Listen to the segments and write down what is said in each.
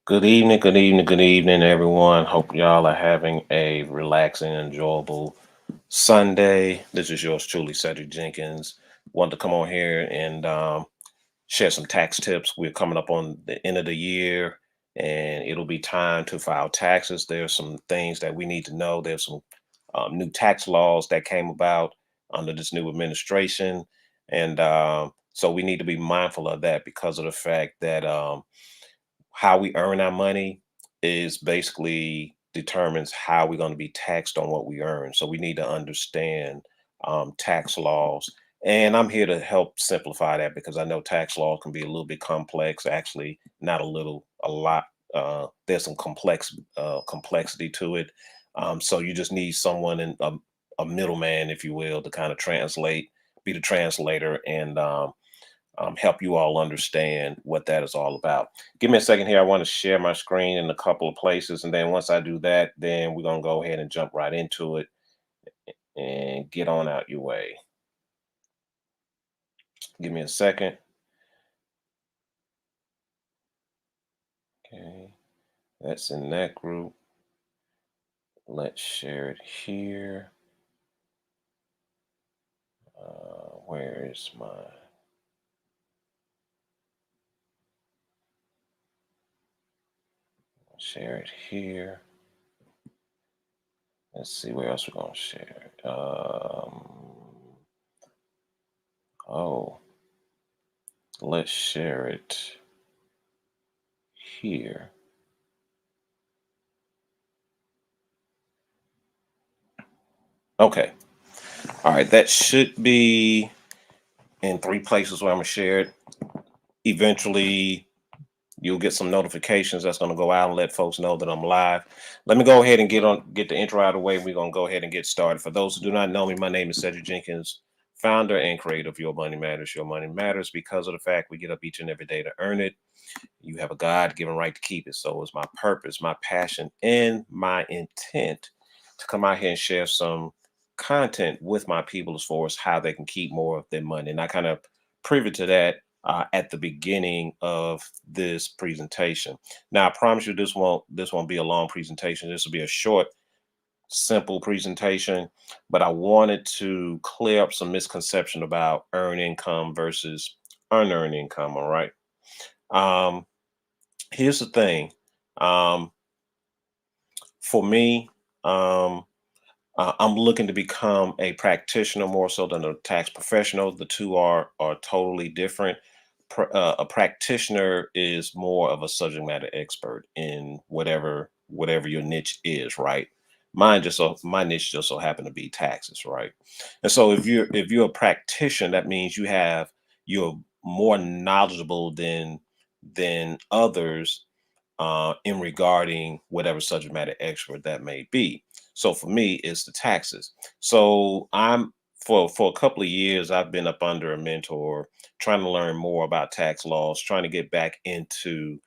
Good evening, good evening, good evening, everyone. Hope y'all are having a relaxing, enjoyable Sunday. This is yours truly, Cedric Jenkins. Want to come on here and share some tax tips. We're coming up on the end of the year, and it'll be time to file taxes. There's some things that we need to know. There's some new tax laws that came about under this new administration, and so we need to be mindful of that because of the fact that how we earn our money is basically determines how we're going to be taxed on what we earn. So we need to understand tax laws. And I'm here to help simplify that because I know tax law can be a little bit complex. Actually, not a little, a lot. There's some complexity to it. So you just need someone in a middleman, if you will, to kind of translate, be the translator, and help you all understand what that is all about. Give me a second here. I want to share my screen in a couple of places. And then once I do that, then we're going to go ahead and jump right into it and get on out your way. Give me a second. Okay. That's in that group. Let's share it here. Where is my share it here? Let's see where else we're going to share it. Oh, let's share it here. Okay. All right. That should be in three places where I'm going to share it. Eventually, you'll get some notifications that's going to go out and let folks know that I'm live. Let me go ahead and get the intro out of the way. We're going to go ahead and get started. For those who do not know me, my name is Cedric Jenkins, founder and creator of Your Money Matters. Your Money Matters because of the fact we get up each and every day to earn it. You have a God-given right to keep it. So it's my purpose, my passion, and my intent to come out here and share some content with my people as far as how they can keep more of their money. And I kind of privy to that at the beginning of this presentation. Now, I promise you, this won't be a long presentation. This will be a short, simple presentation. But I wanted to clear up some misconception about earned income versus unearned income. All right. Um, Here's the thing. Um, for me, um, I'm looking to become a practitioner more so than a tax professional. The two are totally different. A practitioner is more of a subject matter expert in whatever your niche is, right? My niche just so happen to be taxes, right? And so if you're a practitioner, that means you're more knowledgeable than others in regarding whatever subject matter expert that may be. So for me, it's the taxes. So for a couple of years, I've been up under a mentor, trying to learn more about tax laws, trying to get back into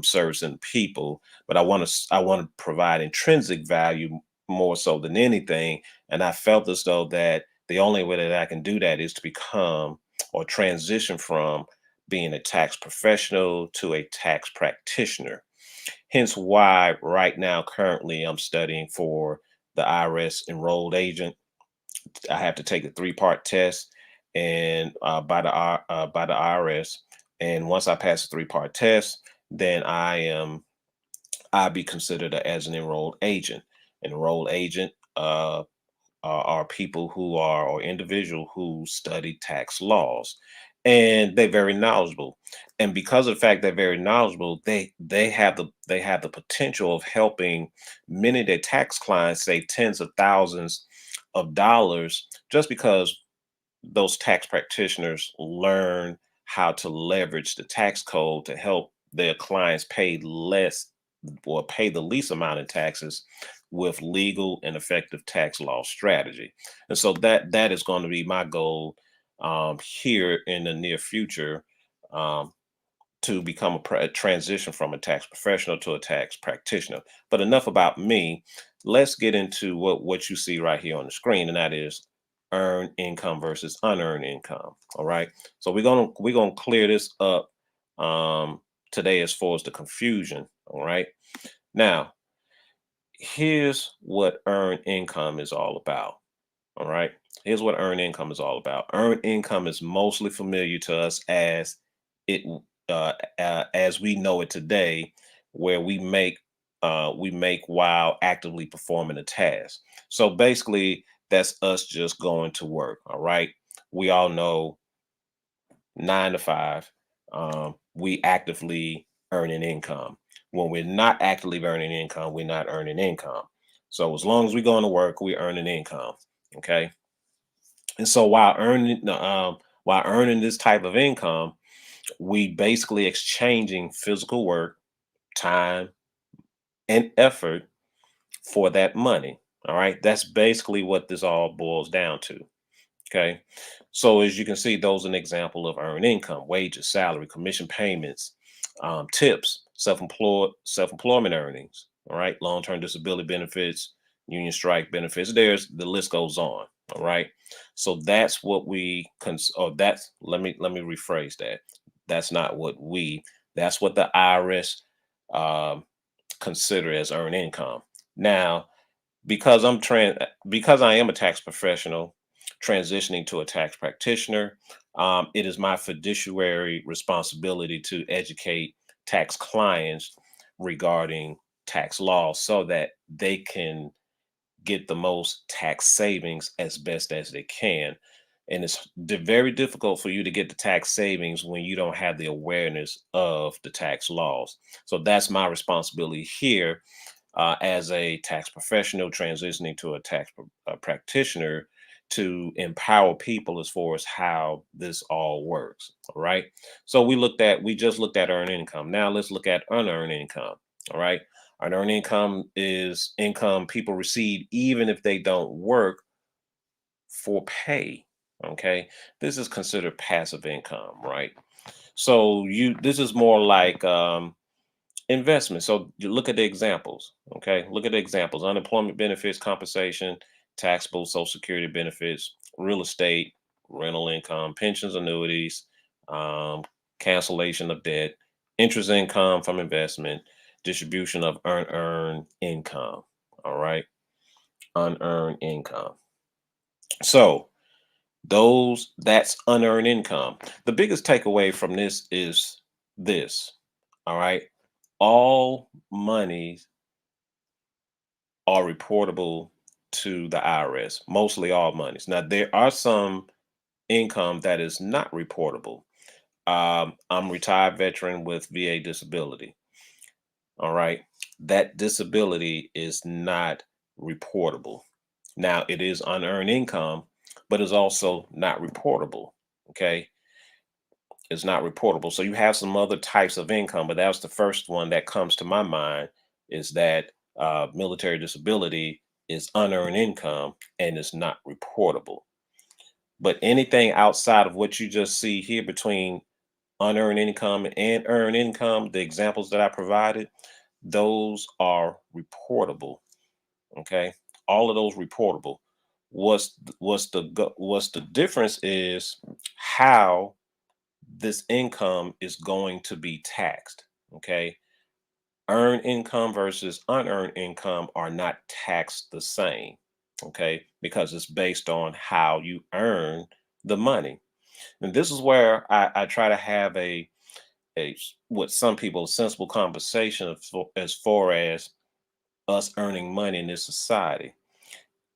servicing people. But I want to provide intrinsic value more so than anything. And I felt as though that the only way that I can do that is to become or transition from being a tax professional to a tax practitioner. Hence why right now, currently, I'm studying for the IRS enrolled agent. I have to take a three-part test and by the IRS. And once I pass the three-part test, then I be considered as an enrolled agent. An enrolled agent are people who are or individual who study tax laws, and they're very knowledgeable. And because of the fact they're very knowledgeable, they have the potential of helping many of their tax clients save tens of thousands of dollars just because those tax practitioners learn how to leverage the tax code to help their clients pay less or pay the least amount in taxes with legal and effective tax law strategy. And so that is going to be my goal here in the near future, um, to become a transition from a tax professional to a tax practitioner. But enough about me. Let's get into what you see right here on the screen, and that is earned income versus unearned income. All right. So we're gonna clear this up today as far as the confusion. All right. Now, here's what earned income is all about. All right. Here's what earned income is all about. Earned income is mostly familiar to us as it as we know it today, where we make while actively performing a task. So basically, that's us just going to work. All right. We all know 9 to 5. We actively earning income. When we're not actively earning income, we're not earning income. So as long as we're going to work, we're earning income. Okay. And so while earning this type of income, we basically exchanging physical work, time, and effort for that money. All right. That's basically what this all boils down to. Okay. So as you can see, those are an example of earned income: wages, salary, commission payments, tips, self-employment earnings. All right. Long-term disability benefits, union strike benefits. There's the list goes on. All right. So that's what that's let me rephrase that. That's not what that's what the IRS um, consider as earned income. Now, because I am a tax professional transitioning to a tax practitioner, it is my fiduciary responsibility to educate tax clients regarding tax laws so that they can get the most tax savings as best as they can. And it's very difficult for you to get the tax savings when you don't have the awareness of the tax laws. So that's my responsibility here as a tax professional transitioning to a practitioner to empower people as far as how this all works. All right. So we just looked at earned income. Now let's look at unearned income. All right. Unearned income is income people receive even if they don't work for pay. Okay. This is considered passive income, right? So this is more like investment. So you look at the examples. Okay. Look at the examples: unemployment benefits, compensation, taxable social security benefits, real estate, rental income, pensions, annuities, um, cancellation of debt, interest income from investment, distribution of unearned income. All right. Unearned income. So that's unearned income. The biggest takeaway from this is this. All right. All monies are reportable to the IRS, mostly all monies. Now, there are some income that is not reportable. I'm a retired veteran with VA disability. All right. That disability is not reportable. Now, it is unearned income, but it's also not reportable. Okay. It's not reportable. So you have some other types of income, but that was the first one that comes to my mind is that military disability is unearned income and it's not reportable. But anything outside of what you just see here between unearned income and earned income, the examples that I provided, those are reportable. Okay, all of those reportable. What's the difference is how this income is going to be taxed. Okay. Earned income versus unearned income are not taxed the same. Okay. Because it's based on how you earn the money. And this is where I try to have what some people a sensible conversation as far as us earning money in this society.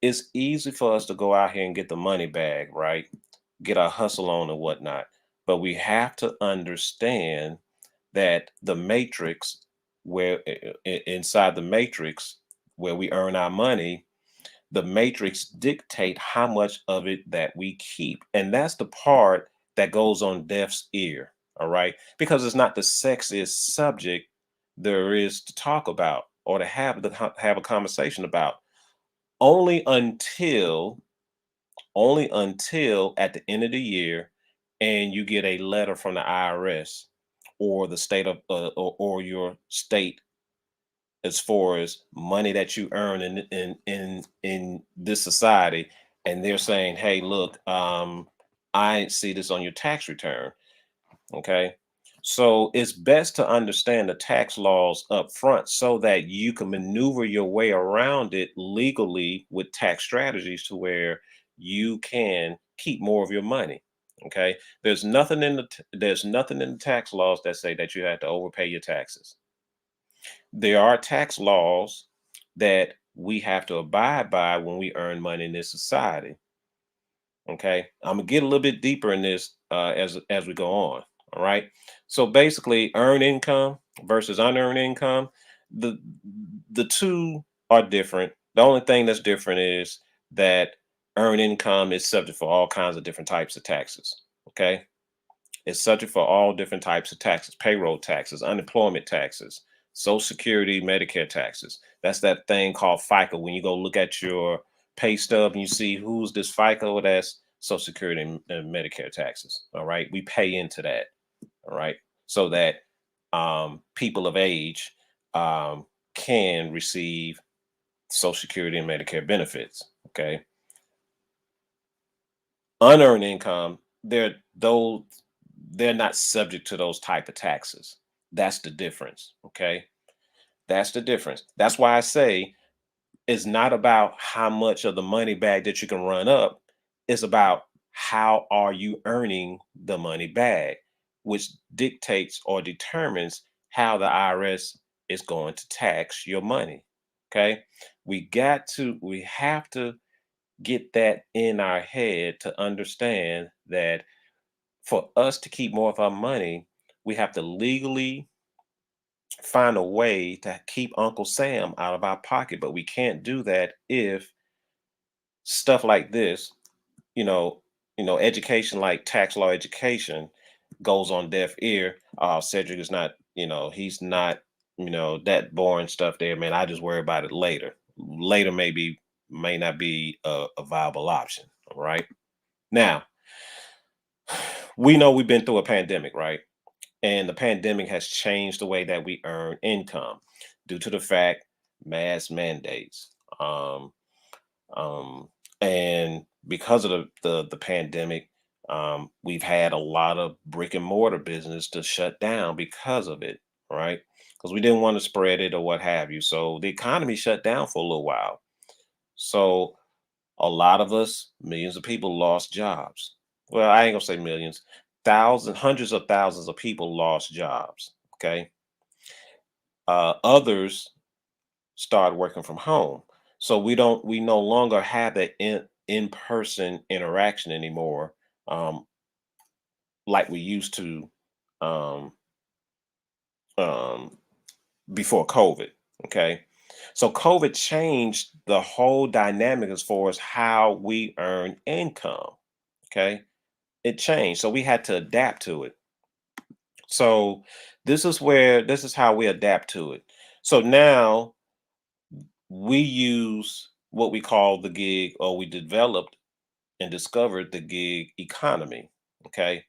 It's easy for us to go out here and get the money bag, right? Get our hustle on and whatnot. But we have to understand that the matrix, inside the matrix where we earn our money, the matrix dictate how much of it that we keep. And that's the part that goes on deaf's ear. All right. Because it's not the sexiest subject there is to talk about or to have a conversation about only until at the end of the year and you get a letter from the IRS or the state of or your state as far as money that you earn in this society, and they're saying, hey, look, I see this on your tax return. Okay. So it's best to understand the tax laws up front so that you can maneuver your way around it legally with tax strategies to where you can keep more of your money. Okay. There's nothing in the tax laws that say that you have to overpay your taxes. There are tax laws that we have to abide by when we earn money in this society. Okay, I'm gonna get a little bit deeper in this as we go on. All right. So basically, earned income versus unearned income, the the two are different. The only thing that's different is that earned income is subject for all kinds of different types of taxes. Okay, it's subject for all different types of taxes: payroll taxes, unemployment taxes, Social Security, Medicare taxes. That's that thing called FICA. When you go look at your pay stub and you see who's this FICA, that's Social Security and Medicare taxes. All right. We pay into that. All right. So that people of age can receive Social Security and Medicare benefits. Okay. Unearned income, they're not subject to those type of taxes. That's the difference. Okay. That's the difference. That's why I say it's not about how much of the money bag that you can run up. It's about how are you earning the money bag, which dictates or determines how the IRS is going to tax your money. Okay. We have to get that in our head to understand that for us to keep more of our money, we have to legally find a way to keep Uncle Sam out of our pocket. But we can't do that if stuff like this, you know, education like tax law education goes on deaf ear. Cedric is not, he's not, that boring stuff there, man. I just worry about it later. Later maybe may not be a viable option. All right. Now, we know we've been through a pandemic, right? And the pandemic has changed the way that we earn income due to the fact mass mandates. Um, and because of the pandemic, we've had a lot of brick and mortar business to shut down because of it, right? Because we didn't want to spread it or what have you. So the economy shut down for a little while. So a lot of us, millions of people lost jobs. Well, I ain't gonna say millions, thousands, hundreds of thousands of people lost jobs. Okay. Others started working from home. So we no longer have that in-person interaction anymore, um, like we used to um, um, before COVID. Okay. So COVID changed the whole dynamic as far as how we earn income. Okay. It changed. So we had to adapt to it. So this is how we adapt to it. So now we use what we call the gig, or we developed and discovered the gig economy. Okay.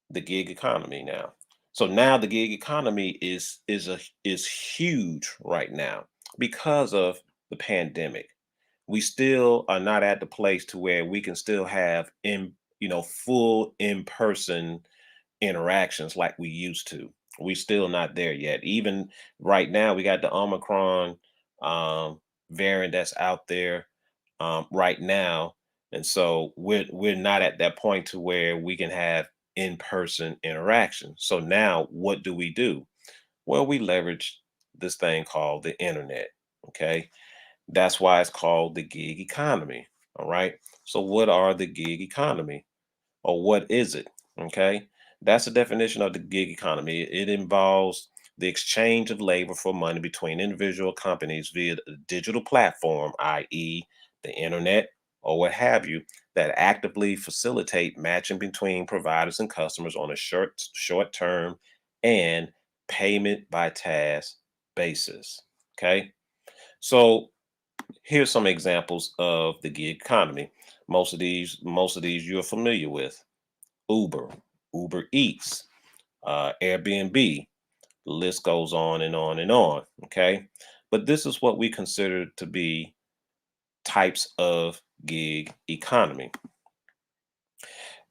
The gig economy now. So now the gig economy is huge right now because of the pandemic. We still are not at the place to where we can still have full in-person interactions like we used to. We still not there yet. Even right now, we got the Omicron um, variant that's out there right now, and so we're not at that point to where we can have in-person interaction. So now, what do we do? Well, we leverage this thing called the internet. Okay, that's why it's called the gig economy. All right. So, what are the gig economy? Or what is it? Okay. That's the definition of the gig economy. It involves the exchange of labor for money between individual companies via a digital platform, i.e., the internet or what have you, that actively facilitate matching between providers and customers on a short term and payment by task basis. Okay. So here's some examples of the gig economy. Most of these you're familiar with. Uber, Uber Eats, Airbnb. The list goes on and on and on. Okay. But this is what we consider to be types of gig economy.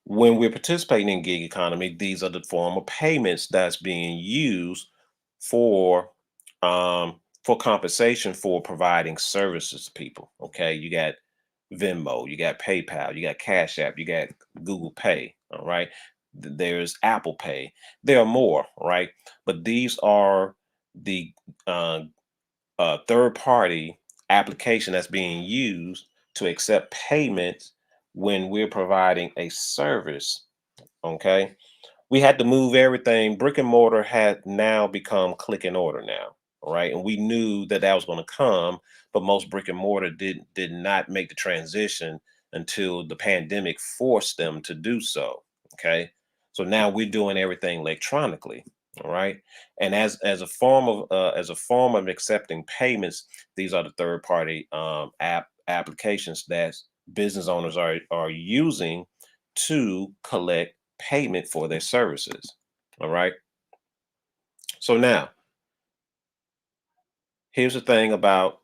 When we're participating in gig economy, these are the form of payments that's being used for compensation for providing services to people. Okay, you got Venmo, you got PayPal, you got Cash App, you got Google Pay. All right, there's Apple Pay. There are more, right? But these are the uh, third party application that's being used to accept payments when we're providing a service. Okay, we had to move everything. Brick and mortar had now become click and order now, right? And we knew that that was going to come, but most brick and mortar did not make the transition until the pandemic forced them to do so. Okay, so now we're doing everything electronically. All right, and as a form of accepting payments, these are the third party applications that business owners are using to collect payment for their services. All right. So now, here's the thing about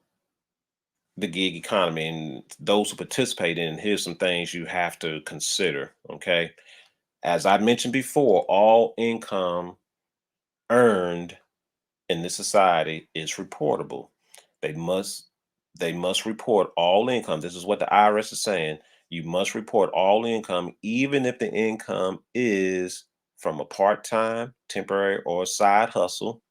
the gig economy and those who participate in. Here's some things you have to consider. Okay. As I mentioned before, all income earned in this society is reportable. They must they must report all income. This is what the IRS is saying. You must report all income, even if the income is from a part-time, temporary, or side hustle,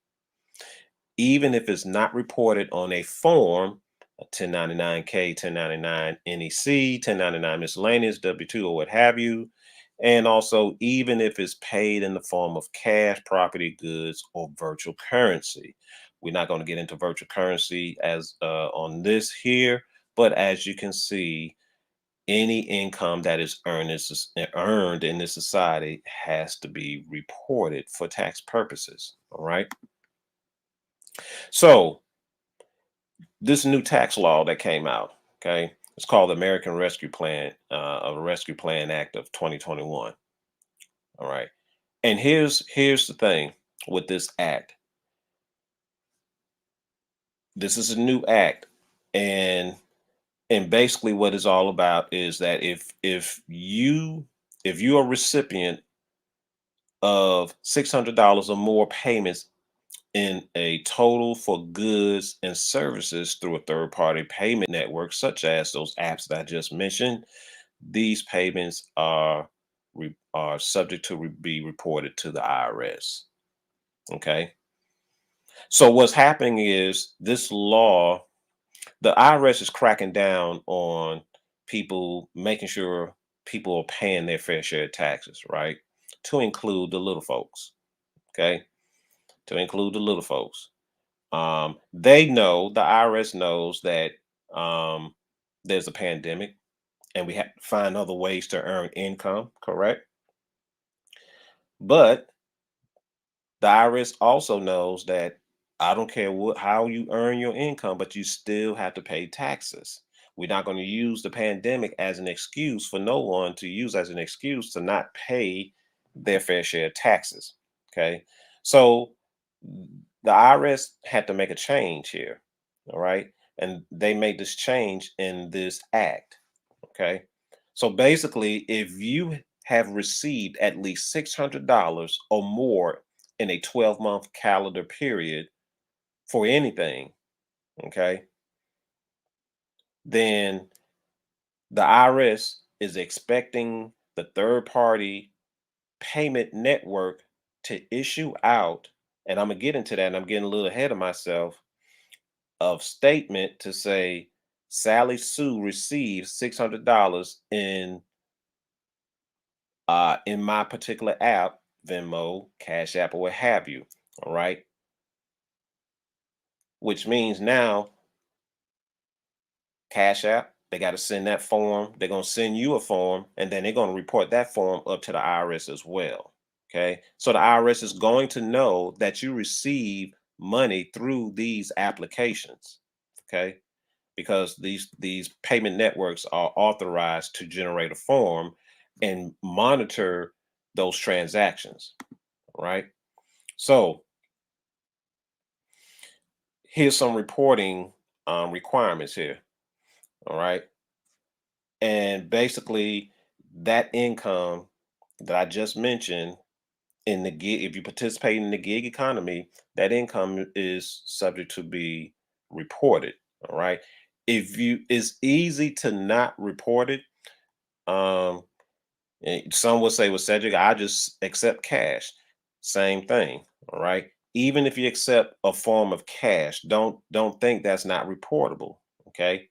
even if it's not reported on a form, a 1099K, 1099 NEC, 1099 miscellaneous, W-2, or what have you. And also, even if it's paid in the form of cash, property, goods, or virtual currency. We're not going to get into virtual currency as on this here, but as you can see, any income that is earned in this society has to be reported for tax purposes. All right. So this new tax law that came out, okay, it's called the American Rescue Plan, Rescue Plan Act of 2021. All right, and here's the thing with this act. This is a new act, and basically what it's all about is that if you're a recipient of $600 or more payments in a total for goods and services through a third party payment network, such as those apps that I just mentioned, these payments are subject to be reported to the IRS. Okay. So what's happening is this law, the IRS is cracking down on people, making sure people are paying their fair share of taxes, right? To include the little folks. Okay. To include the little folks. They know, the IRS knows that there's a pandemic and we have to find other ways to earn income, correct? But the IRS also knows that I don't care how you earn your income, but you still have to pay taxes. We're not going to use the pandemic as an excuse for no one to use as an excuse to not pay their fair share of taxes. Okay. So the IRS had to make a change here. All right. And they made this change in this act. Okay. So basically, if you have received at least $600 or more in a 12-month calendar period for anything, okay, then the IRS is expecting the third party payment network to issue out, and I'm going to get into that, and I'm getting a little ahead of myself, of statement to say Sally Sue received $600 in my particular app, Venmo, Cash App, or what have you. All right. Which means now Cash App, they got to send that form. They're going to send you a form, and then they're going to report that form up to the IRS as well. Okay. So the IRS is going to know that you receive money through these applications. Okay. Because these payment networks are authorized to generate a form and monitor those transactions. Right. So here's some reporting requirements here. All right. And basically, that income that I just mentioned in the gig, if you participate in the gig economy, that income is subject to be reported. All right. If you It's easy to not report it. Um, some would say, well, Cedric, I just accept cash. Same thing. All right. Even if you accept a form of cash, don't think that's not reportable. Okay.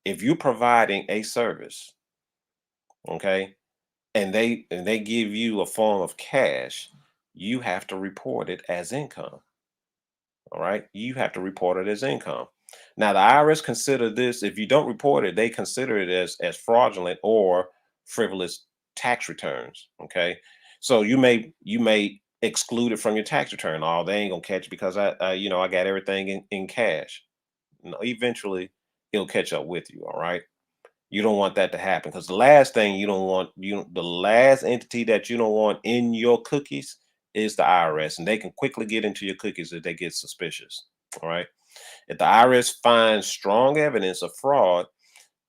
If you're providing a service, okay, and they give you a form of cash, you have to report it as income. All right. You have to report it as income. Now the IRS consider this, if you don't report it, they consider it as fraudulent or frivolous tax returns. Okay. So you may exclude it from your tax return. Oh, they ain't gonna catch it because I got everything in cash. No, eventually it'll catch up with you. All right. You don't want that to happen, because the last thing you don't want, the last entity that you don't want in your cookies is the IRS, and they can quickly get into your cookies if they get suspicious. All right. If the IRS finds strong evidence of fraud,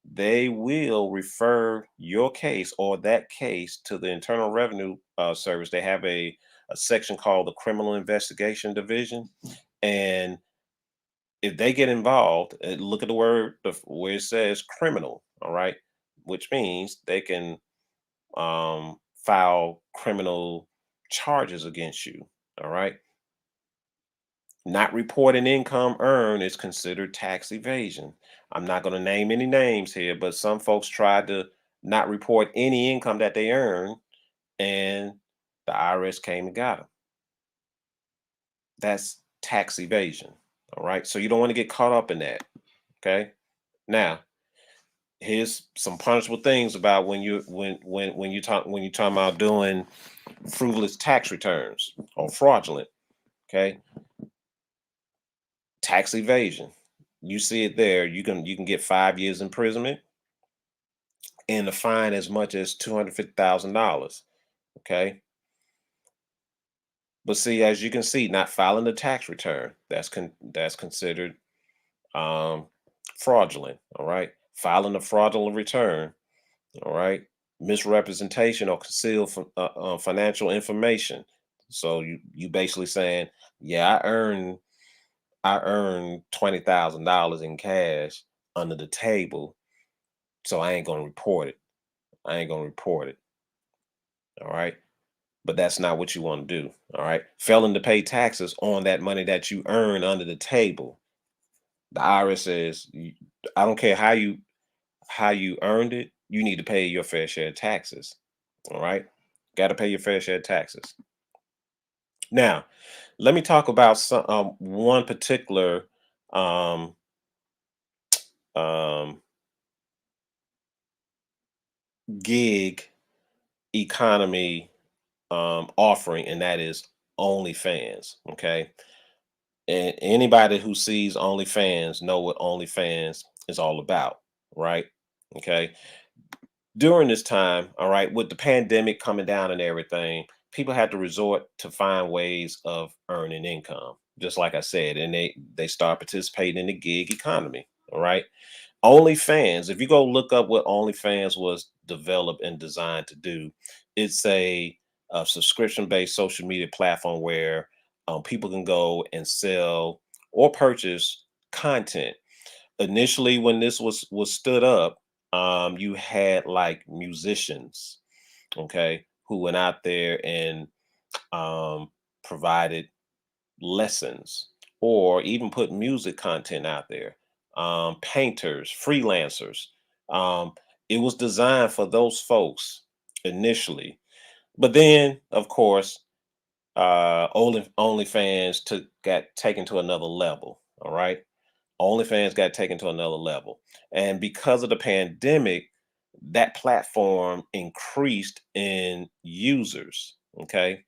they will refer your case or that case to the Internal Revenue Service. They have a section called the Criminal Investigation Division. And if they get involved, look at the word where it says criminal, all right, which means they can file criminal charges against you. All right. Not reporting income earned is considered tax evasion. I'm not going to name any names here, but some folks tried to not report any income that they earn, and the IRS came and got them. That's tax evasion. All right. So you don't want to get caught up in that. Okay. Now, here's some punishable things about when you talking about doing frivolous tax returns or fraudulent. Okay. Tax evasion. You see it there. You can get 5 years imprisonment and a fine as much as $250,000. Okay. But see, as you can see, not filing the tax return, that's considered um fraudulent. All right. Filing a fraudulent return. All right. Misrepresentation or conceal financial information. So you basically saying, yeah, I earned $20,000 in cash under the table, so I ain't gonna report it. I ain't gonna report it. All right. But that's not what you want to do. All right. Failing to pay taxes on that money that you earn under the table. The IRS says, I don't care how you earned it, you need to pay your fair share of taxes. All right. Got to pay your fair share of taxes. Now, let me talk about one particular um, um, gig economy offering, and that is OnlyFans. Okay, and anybody who sees OnlyFans know what OnlyFans is all about, right? Okay, during this time, all right, with the pandemic coming down and everything, people had to resort to find ways of earning income. Just like I said, and they start participating in the gig economy. All right. OnlyFans, if you go look up what OnlyFans was developed and designed to do, it's a subscription-based social media platform where people can go and sell or purchase content. Initially, when this was stood up, you had like musicians, okay, who went out there and um, provided lessons or even put music content out there. Painters, freelancers. Um, it was designed for those folks initially, but then, of course, OnlyFans got taken to another level. All right, OnlyFans got taken to another level, and because of the pandemic, that platform increased in users. Okay,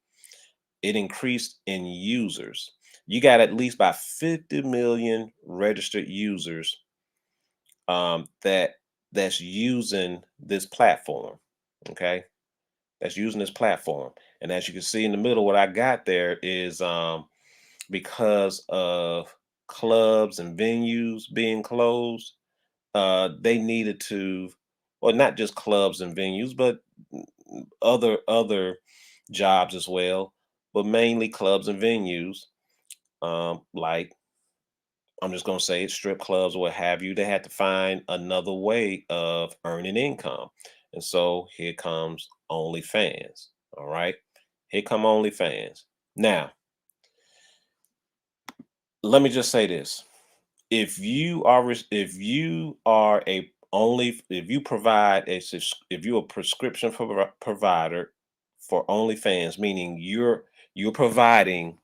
it increased in users. You got at least by 50 million registered users that's using this platform. Okay, that's using this platform. And as you can see in the middle, what I got there is because of clubs and venues being closed, they needed to, well, not just clubs and venues, but other jobs as well, but mainly clubs and venues. Like I'm just gonna say it, strip clubs or what have you. They had to find another way of earning income, and so here comes OnlyFans. All right, here come OnlyFans. Now, let me just say this: if you are a only if you provide if you're a prescription provider for OnlyFans, meaning you're providing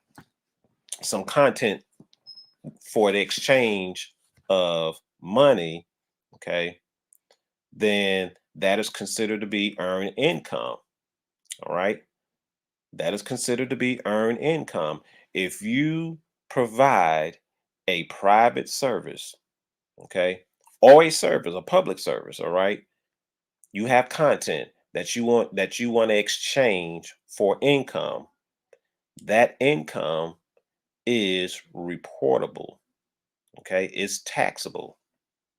some content for the exchange of money, okay, then that is considered to be earned income. All right, that is considered to be earned income. If you provide a private service, okay, or a service, a public service, all right, you have content that you want to exchange for income. That income is reportable, okay? It's taxable,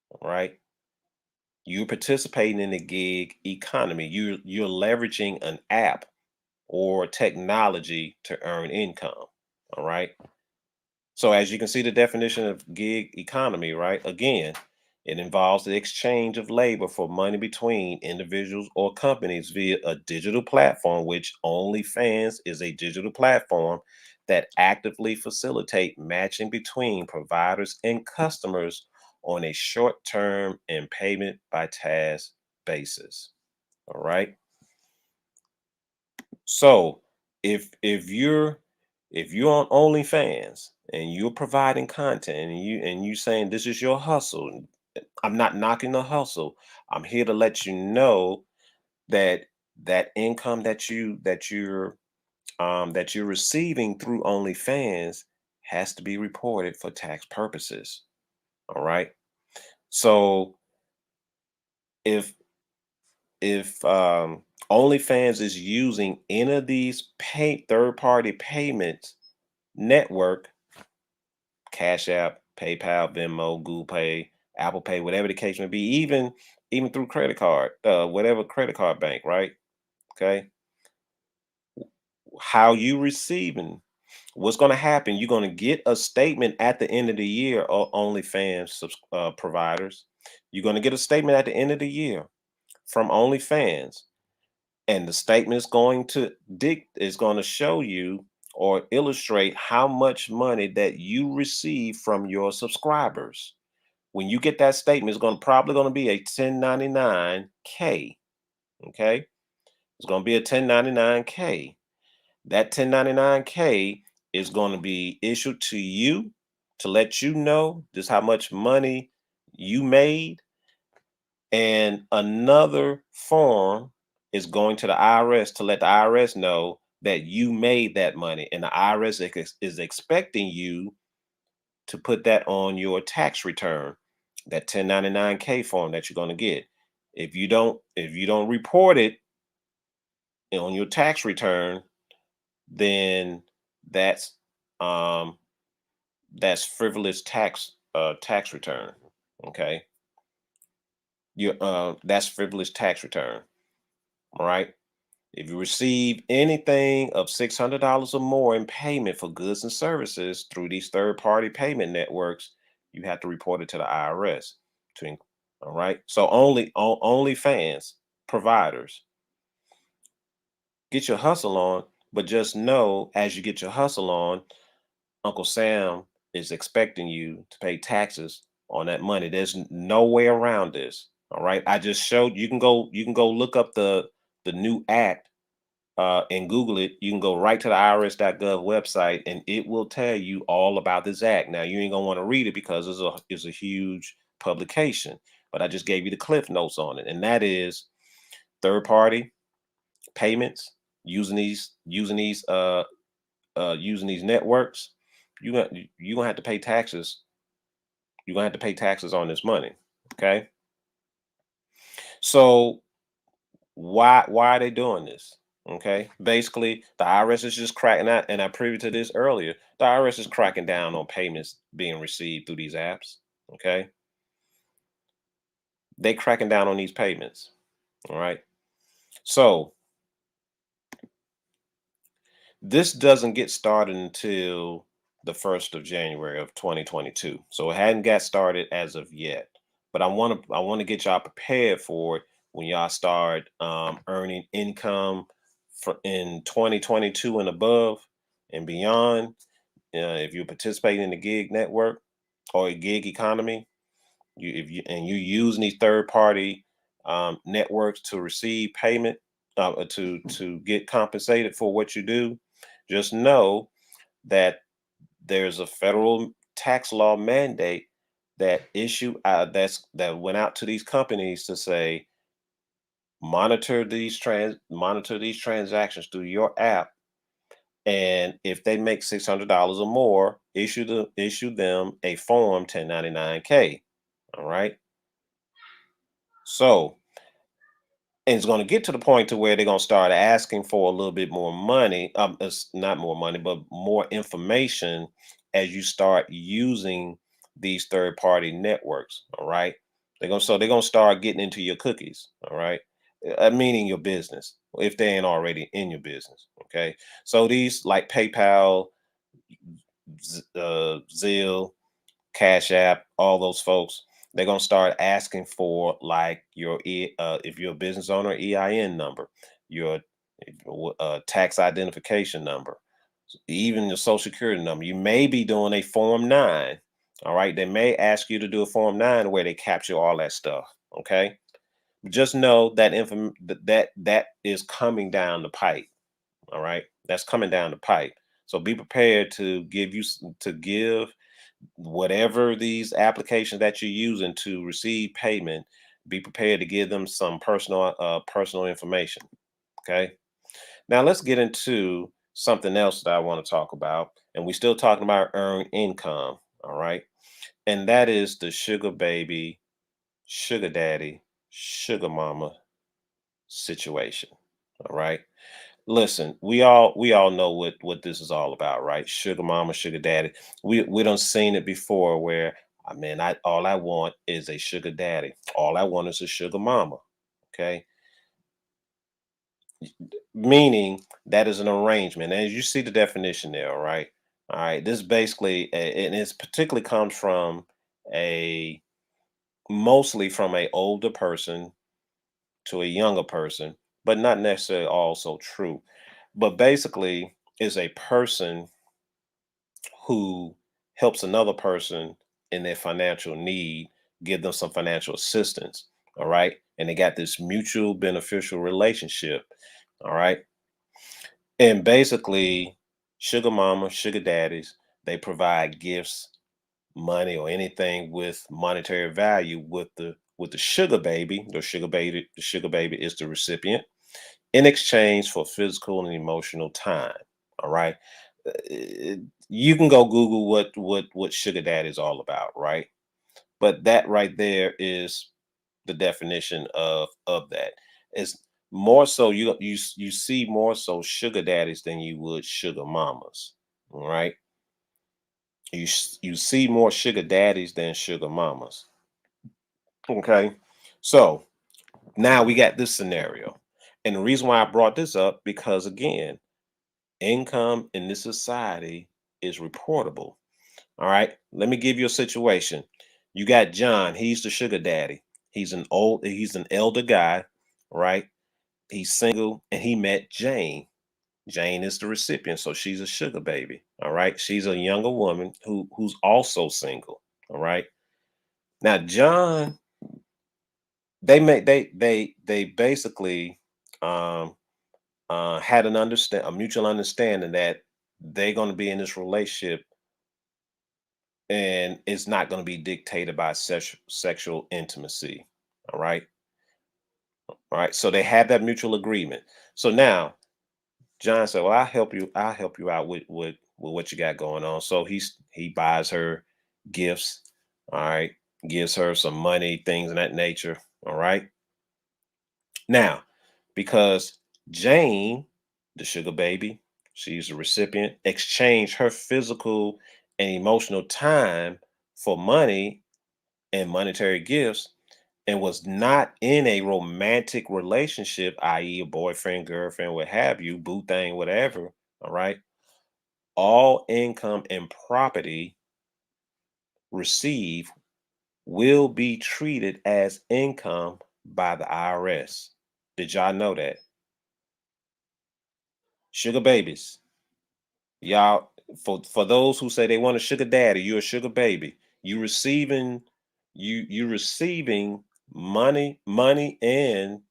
all right? You're participating in the gig economy. You're leveraging an app or technology to earn income, all right? So as you can see the definition of gig economy, right? Again, it involves the exchange of labor for money between individuals or companies via a digital platform, which OnlyFans is a digital platform that actively facilitate matching between providers and customers on a short-term and payment by task basis. All right. So if you're on OnlyFans and you're providing content and you saying this is your hustle, I'm not knocking the hustle. I'm here to let you know that that income that you're receiving through OnlyFans has to be reported for tax purposes. All right. So if if OnlyFans is using any of these third party payments network, Cash App, PayPal, Venmo, Google Pay, Apple Pay, whatever the case may be, even through credit card, whatever credit card bank, right? Okay, how you receiving? What's going to happen? You're going to get a statement at the end of the year. OnlyFans providers, you're going to get a statement at the end of the year from OnlyFans, and the statement is going to show you or illustrate how much money that you receive from your subscribers. When you get that statement, it's probably going to be a 1099K. Okay, it's going to be a 1099K. That 1099K is going to be issued to you to let you know just how much money you made, and another form is going to the IRS to let the IRS know that you made that money, and the IRS is expecting you to put that on your tax return, that 1099K form that you're going to get. If you don't report it on your tax return, then that's um that's frivolous tax return. Okay, that's frivolous tax return. All right. If you receive anything of $600 or more in payment for goods and services through these third-party payment networks, you have to report it to the IRS. All right. So OnlyFans providers, get your hustle on, but just know as you get your hustle on, Uncle Sam is expecting you to pay taxes on that money. There's no way around this. All right. I just showed you can go look up the new act and Google it. You can go right to the irs.gov website and it will tell you all about this act. Now you ain't gonna want to read it because it's a huge publication, but I just gave you the cliff notes on it, and that is third party payments using these networks. You gonna have to pay taxes. You're gonna have to pay taxes on this money. Okay, so why are they doing this? Okay, basically the IRS is just cracking out, and I previewed to this earlier. The IRS is cracking down on payments being received through these apps. Okay, they cracking down on these payments. All right, so This doesn't get started until the 1st of January of 2022. So it hadn't got started as of yet. But I want to get y'all prepared for it when y'all start earning income for in 2022 and above and beyond. If you're participating in the gig network or a gig economy, you using these third party networks to receive payment, to get compensated for what you do, just know that there's a federal tax law mandate that went out to these companies to say monitor these transactions through your app, and if they make $600 or more, issue them a form 1099-K. All right. So, and it's going to get to the point to where they're going to start asking for a little bit more money. It's not more money, but more information as you start using these third party networks. All right. They're gonna start getting into your cookies. All right. Meaning your business if they ain't already in your business. Okay. So these like PayPal, Zelle, Cash App, all those folks, they're gonna start asking for like if you're a business owner, EIN number, your tax identification number, even your social security number. You may be doing a Form 9. All right, they may ask you to do a Form 9 where they capture all that stuff. Okay, just know that that is coming down the pipe. All right, that's coming down the pipe. So be prepared to give whatever these applications that you're using to receive payment, be prepared to give them some personal information. Okay. Now let's get into something else that I want to talk about. And we're still talking about earned income. All right. And that is the sugar baby, sugar daddy, sugar mama situation. All right. Listen, we all know what this is all about, right? Sugar mama, sugar daddy. We done seen it before where I mean I all I want is a sugar daddy. All I want is a sugar mama. Okay. Meaning that is an arrangement. As you see the definition there, all right. All right. This basically and it's particularly comes from a mostly from a older person to a younger person, but not necessarily also true. But basically is a person who helps another person in their financial need, give them some financial assistance. All right. And they got this mutual beneficial relationship. All right. And basically, sugar mama, sugar daddies, they provide gifts, money, or anything with monetary value with the sugar baby. The sugar baby is the recipient in exchange for physical and emotional time. All right. Uh, You can go Google what sugar daddy is all about, right? But that right there is the definition of that. It's more so you see more so sugar daddies than you would sugar mamas. All right. You see more sugar daddies than sugar mamas. Okay. So now we got this scenario. And the reason why I brought this up, because again, income in this society is reportable. All right. Let me give you a situation. You got John, he's the sugar daddy. He's an elder guy, right? He's single and he met Jane. Jane is the recipient, so she's a sugar baby. All right. She's a younger woman who's also single. All right. Now, John, they basically um had a mutual understanding that they're going to be in this relationship and it's not going to be dictated by sexual intimacy. All right. All right. So they had that mutual agreement. So now John said, "Well, I'll help you out with what you got going on." So he buys her gifts. All right. Gives her some money, things of that nature. All right. Now, because Jane, the sugar baby, she's the recipient, exchanged her physical and emotional time for money and monetary gifts and was not in a romantic relationship, i.e., a boyfriend, girlfriend, what have you, boo thing, whatever. All right. all income and property received will be treated as income by the IRS. Did y'all know that? Sugar babies, y'all, for those who say they want a sugar daddy, you're a sugar baby. You receiving you receiving money and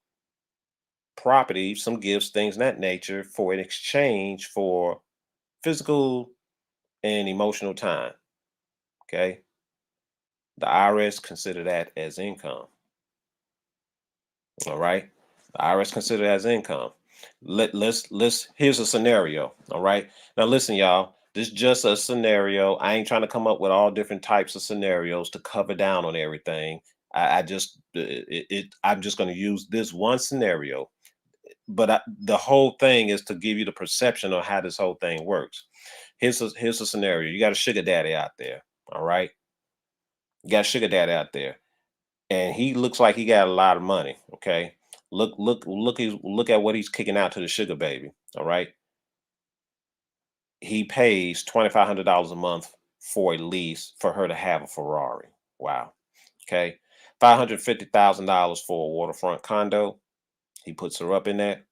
property, some gifts, things of that nature for in exchange for physical and emotional time. Okay. The IRS consider that as income. All right. The IRS consider that as income. Let's here's a scenario. All right. Now listen, y'all. This is just a scenario. I ain't trying to come up with all different types of scenarios to cover down on everything. I just I'm just going to use this one scenario. But the whole thing is to give you the perception of how this whole thing works. Here's a scenario. You got a sugar daddy out there. All right. You got a sugar daddy out there, and he looks like he got a lot of money. Okay. Look at what he's kicking out to the sugar baby. All right. He pays $2,500 a month for a lease for her to have a Ferrari. Wow. Okay. $550,000 for a waterfront condo. He puts her up in that.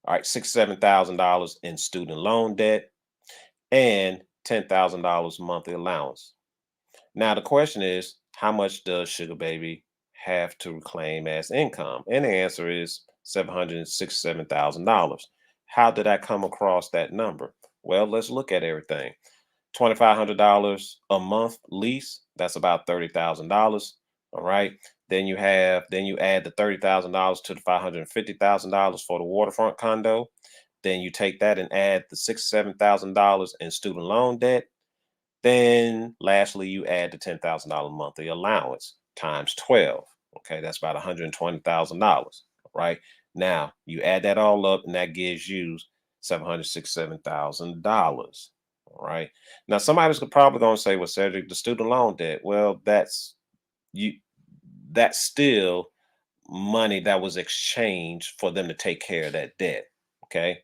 All right, $7,000 in student loan debt and $10,000 monthly allowance. Now the question is, how much does Sugar Baby have to claim as income? And the answer is $767,000. How did I come across that number? Well, let's look at everything. $2,500 a month lease, that's about $30,000. All right. Then you add the $30,000 to the $550,000 for the waterfront condo. Then you take that and add the $7,000 in student loan debt. Then lastly, you add the $10,000 monthly allowance times 12. Okay, that's about $120,000. Right. Now you add that all up, and that gives you $767,000. All right. Now somebody's probably going to say, "Well, Cedric, the student loan debt." Well, you. That's still money that was exchanged for them to take care of that debt. Okay.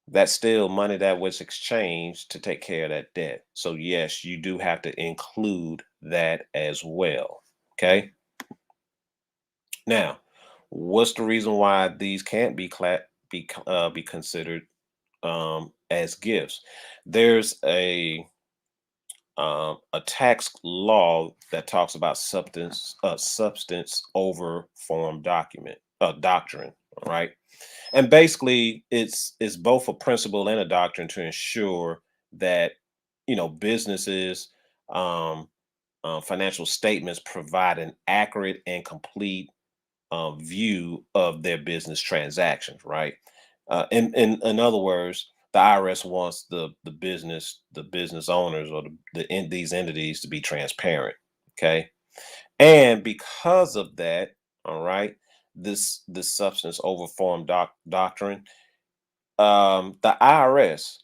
That's still money that was exchanged to take care of that debt. So yes, you do have to include that as well. Okay. Now, what's the reason why these can't be considered as gifts? There's a tax law that talks about substance over form doctrine. All right. And basically it's both a principle and a doctrine to ensure that businesses, um, financial statements provide an accurate and complete view of their business transactions, right? In other words, the IRS wants the business owners or these entities to be transparent. Okay, and because of that, all right, this substance over form doctrine, the IRS,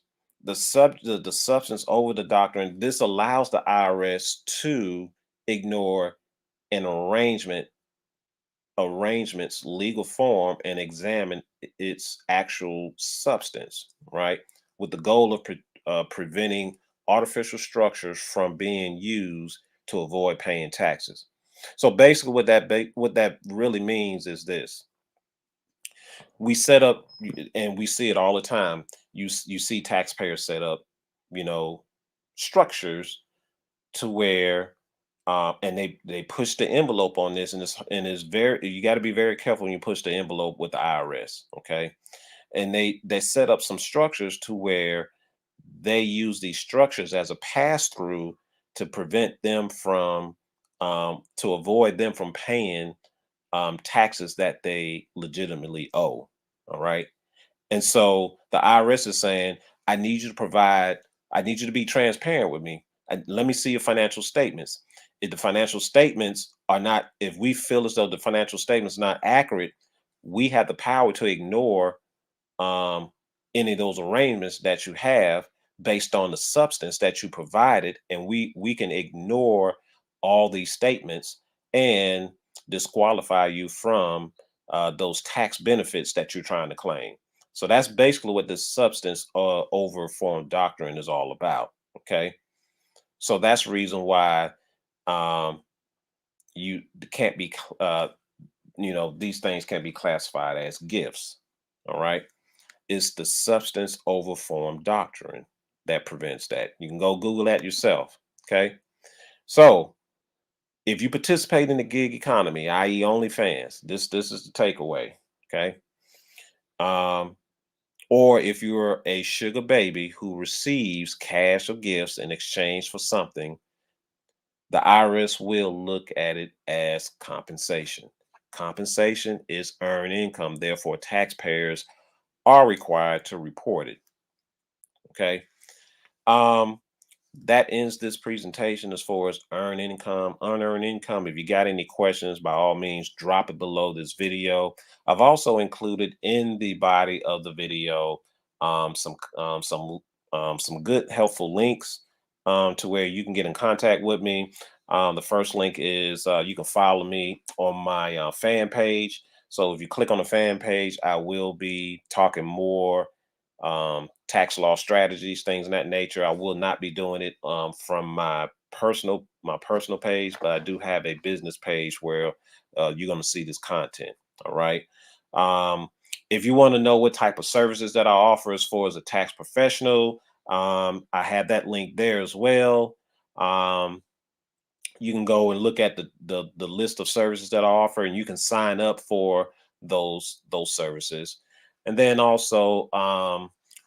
the substance over the doctrine, this allows the IRS to ignore an arrangement's legal form and examine its actual substance, right? With the goal of preventing artificial structures from being used to avoid paying taxes. So basically, what that really means is this: we set up, and we see it all the time. You see taxpayers set up, you know, structures to where and they push the envelope on this, and it's very, you got to be very careful when you push the envelope with the IRS. Okay. And they set up some structures to where they use these structures as a pass through to prevent them from to avoid them from paying taxes that they legitimately owe. All right. And so the IRS is saying, I need you to provide, I need you to be transparent with me. Let me see your financial statements. If the financial statements are not, if we feel as though the financial statements not accurate, we have the power to ignore um, any of those arrangements that you have based on the substance that you provided, and we can ignore all these statements and disqualify you from those tax benefits that you're trying to claim. So that's basically what this substance over form doctrine is all about. Okay. So that's the reason why um, you can't be, these things can be classified as gifts. All right. It's the substance over form doctrine that prevents that. You can go Google that yourself. Okay. So if you participate in the gig economy, i.e., OnlyFans, this is the takeaway. Okay. Um, or if you're a sugar baby who receives cash or gifts in exchange for something, the IRS will look at it as compensation. Compensation is earned income, therefore, taxpayers are required to report it. Okay. Um, that ends this presentation as far as earned income, unearned income. If you got any questions, by all means, drop it below this video. I've also included in the body of the video some good helpful links to where you can get in contact with me. The first link is you can follow me on my fan page. So if you click on the fan page, I will be talking more tax law strategies, things of that nature. I will not be doing it from my personal page, but I do have a business page where you're going to see this content. All right. Um, if you want to know what type of services that I offer as far as a tax professional, I have that link there as well. Um, you can go and look at the list of services that I offer, and you can sign up for those services. And then also,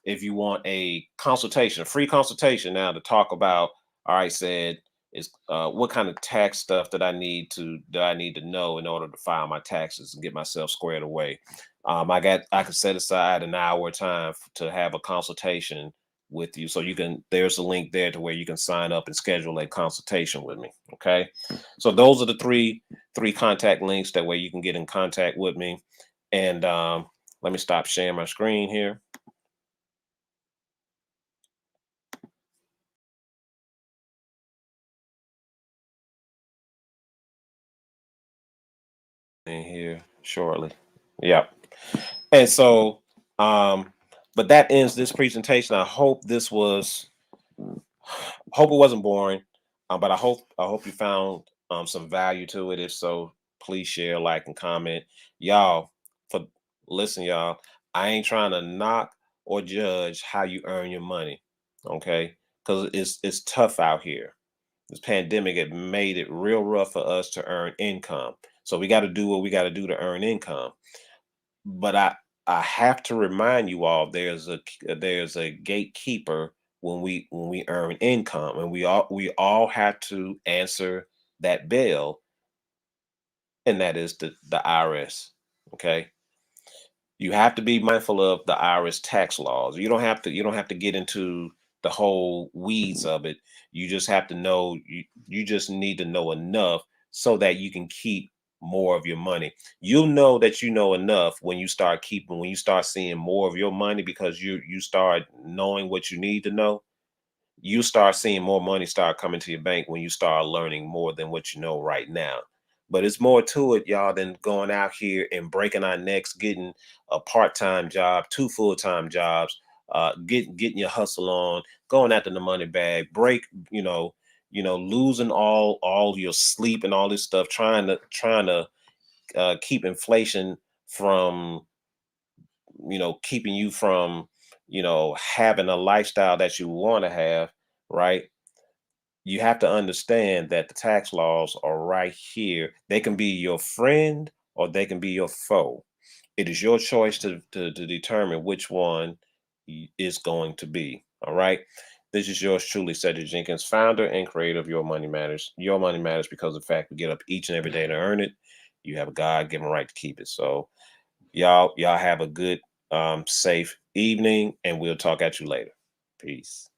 if you want a consultation, a free consultation, now to talk about, all right, said is what kind of tax stuff that I need to know in order to file my taxes and get myself squared away. I can set aside an hour time to have a consultation with you. So there's a link there to where you can sign up and schedule a consultation with me. Okay. So those are the three contact links. That way you can get in contact with me. And let me stop sharing my screen here. In here shortly. Yep. And so, um, but that ends this presentation. I hope it wasn't boring, but I hope you found some value to it. If so, please share, like, and comment. Y'all, for listen, y'all. I ain't trying to knock or judge how you earn your money, okay? Because it's tough out here. This pandemic had made it real rough for us to earn income. So we got to do what we got to do to earn income. But I have to remind you all there's a gatekeeper when we earn income, and we all have to answer that bell, and that is the IRS. Okay. You have to be mindful of the IRS tax laws. You don't have to get into the whole weeds of it. You just have to know you just need to know enough so that you can keep more of your money. You'll know that you know enough when you start seeing more of your money, because you start knowing what you need to know. You start seeing more money start coming to your bank when you start learning more than what you know right now. But it's more to it, y'all, than going out here and breaking our necks, getting a part-time job, two full-time jobs, getting your hustle on, going after the money bag, losing all your sleep and all this stuff, trying to keep inflation from keeping you from having a lifestyle that you want to have, right? You have to understand that the tax laws are right here. They can be your friend or they can be your foe. It is your choice to determine which one is going to be. All right. This is yours truly, Cedric Jenkins, founder and creator of Your Money Matters. Your money matters because of the fact we get up each and every day to earn it. You have a God given right to keep it. So y'all have a good, safe evening, and we'll talk at you later. Peace.